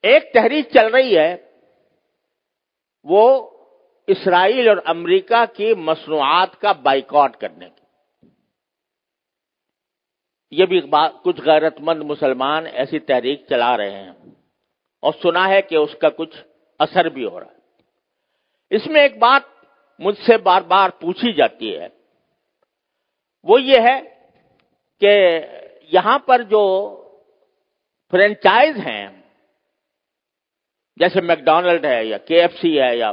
ایک تحریک چل رہی ہے وہ اسرائیل اور امریکہ کی مصنوعات کا بائیکاٹ کرنے کی. یہ بھی کچھ غیرت مند مسلمان ایسی تحریک چلا رہے ہیں اور سنا ہے کہ اس کا کچھ اثر بھی ہو رہا ہے. اس میں ایک بات مجھ سے بار بار پوچھی جاتی ہے، وہ یہ ہے کہ یہاں پر جو فرینچائز ہیں جیسے میک ڈونلڈ ہے یا KFC ہے یا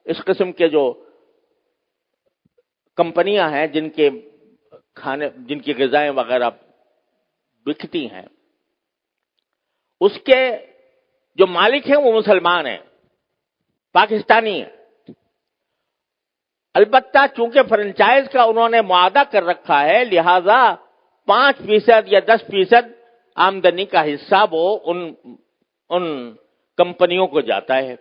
اس قسم کے جو کمپنیاں ہیں جن کی غذائیں وغیرہ بکتی ہیں، اس کے جو مالک ہیں وہ مسلمان ہیں، پاکستانی ہیں. البتہ چونکہ فرنچائز کا انہوں نے معاہدہ کر رکھا ہے، لہذا 5% یا 10% آمدنی کا حصہ وہ ان کمپنیوں کو جاتا ہے.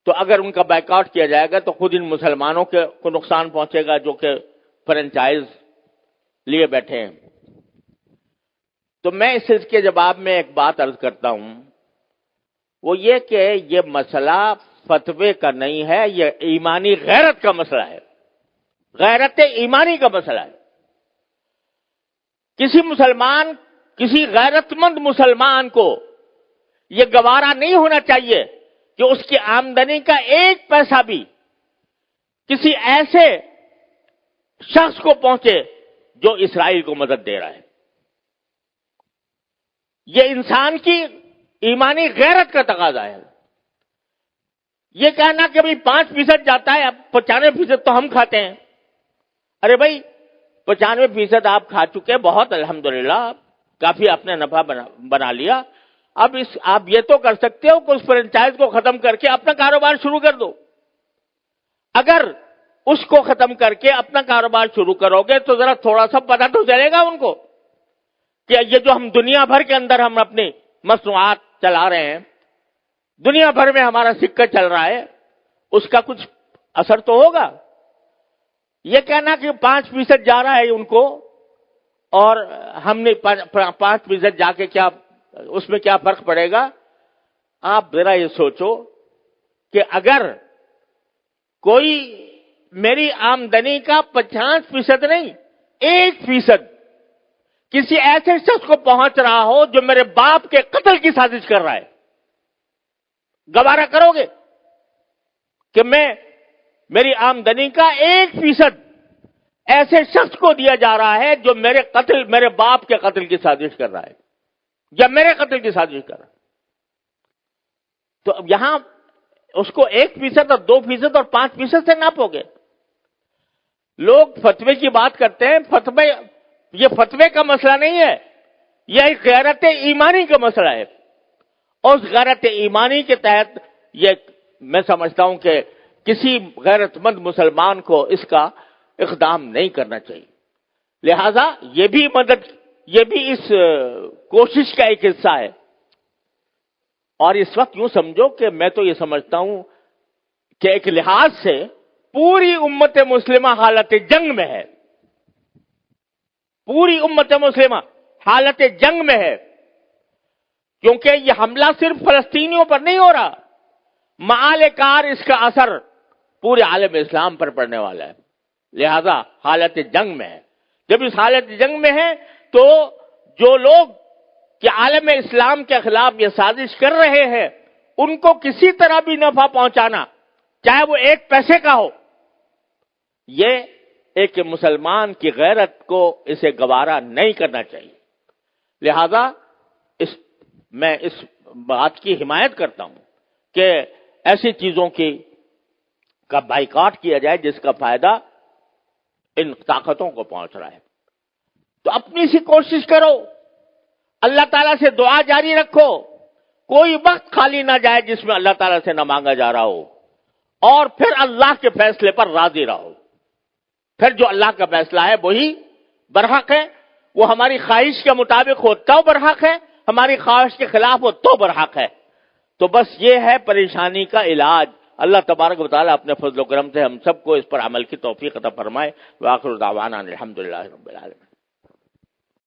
تو اگر ان کا بائیکاٹ کیا جائے گا تو خود ان مسلمانوں کو نقصان پہنچے گا جو کہ فرنچائز لیے بیٹھے ہیں. تو میں اس کے جواب میں ایک بات عرض کرتا ہوں، وہ یہ کہ یہ مسئلہ فتوے کا نہیں ہے، یہ ایمانی غیرت کا مسئلہ ہے، غیرت ایمانی کا مسئلہ ہے. کسی غیرت مند مسلمان کو یہ گوارا نہیں ہونا چاہیے کہ اس کی آمدنی کا 1 پیسہ بھی کسی ایسے شخص کو پہنچے جو اسرائیل کو مدد دے رہا ہے. یہ انسان کی ایمانی غیرت کا تقاضا ہے. یہ کہنا کہ بھئی 5% جاتا ہے، اب 95% تو ہم کھاتے ہیں. ارے بھائی 95% آپ کھا چکے، بہت الحمدللہ، کافی آپ نے نفع بنا لیا. اب آپ یہ تو کر سکتے ہو کہ اس فرنچائز کو ختم کر کے اپنا کاروبار شروع کر دو. اگر اس کو ختم کر کے اپنا کاروبار شروع کرو گے تو ذرا تھوڑا سا پتہ تو چلے گا ان کو کہ یہ جو ہم دنیا بھر کے اندر ہم اپنی مصنوعات چلا رہے ہیں، دنیا بھر میں ہمارا سکہ چل رہا ہے، اس کا کچھ اثر تو ہوگا. یہ کہنا کہ 5% جا رہا ہے ان کو اور ہم نے 5% جا کے کیا اس میں کیا فرق پڑے گا. آپ ذرا یہ سوچو کہ اگر کوئی میری آمدنی کا 50% نہیں 1% کسی ایسے شخص کو پہنچ رہا ہو جو میرے باپ کے قتل کی سازش کر رہا ہے، گوارا کرو گے کہ میری آمدنی کا 1% ایسے شخص کو دیا جا رہا ہے جو میرے باپ کے قتل کی سازش کر رہا ہے یا میرے قتل کی سازش کر رہا ہے؟ تو اب یہاں اس کو 1% اور 2% اور 5% سے ناپو گے. لوگ فتوے کی بات کرتے ہیں، یہ فتوے کا مسئلہ نہیں ہے، یہ ایک غیرت ایمانی کا مسئلہ ہے. اور اس غیرت ایمانی کے تحت یہ میں سمجھتا ہوں کہ کسی غیرت مند مسلمان کو اس کا اقدام نہیں کرنا چاہیے. لہذا یہ بھی اس کوشش کا ایک حصہ ہے. اور اس وقت یوں سمجھو کہ میں تو یہ سمجھتا ہوں کہ ایک لحاظ سے پوری امت مسلمہ حالت جنگ میں ہے، پوری امت مسلمہ حالت جنگ میں ہے، کیونکہ یہ حملہ صرف فلسطینیوں پر نہیں ہو رہا، معال کار اس کا اثر پورے عالم اسلام پر پڑنے والا ہے. لہذا حالت جنگ میں ہے. جب اس حالت جنگ میں ہے تو جو لوگ کہ عالم اسلام کے خلاف یہ سازش کر رہے ہیں ان کو کسی طرح بھی نفع پہنچانا، چاہے وہ 1 پیسے کا ہو، یہ ایک مسلمان کی غیرت کو اسے گوارا نہیں کرنا چاہیے. لہذا میں اس بات کی حمایت کرتا ہوں کہ ایسی چیزوں کا بائیکاٹ کیا جائے جس کا فائدہ ان طاقتوں کو پہنچ رہا ہے. تو اپنی سی کوشش کرو، اللہ تعالیٰ سے دعا جاری رکھو، کوئی وقت خالی نہ جائے جس میں اللہ تعالیٰ سے نہ مانگا جا رہا ہو، اور پھر اللہ کے فیصلے پر راضی رہو. پھر جو اللہ کا فیصلہ ہے وہی برحق ہے، وہ ہماری خواہش کے مطابق ہو تو برحق ہے، ہماری خواہش کے خلاف ہو تو برحق ہے. تو بس یہ ہے پریشانی کا علاج. اللہ تبارک و تعالیٰ اپنے فضل و کرم سے ہم سب کو اس پر عمل کی توفیق عطا فرمائے. وآخر دعوانا الحمدللہ رب العالمین.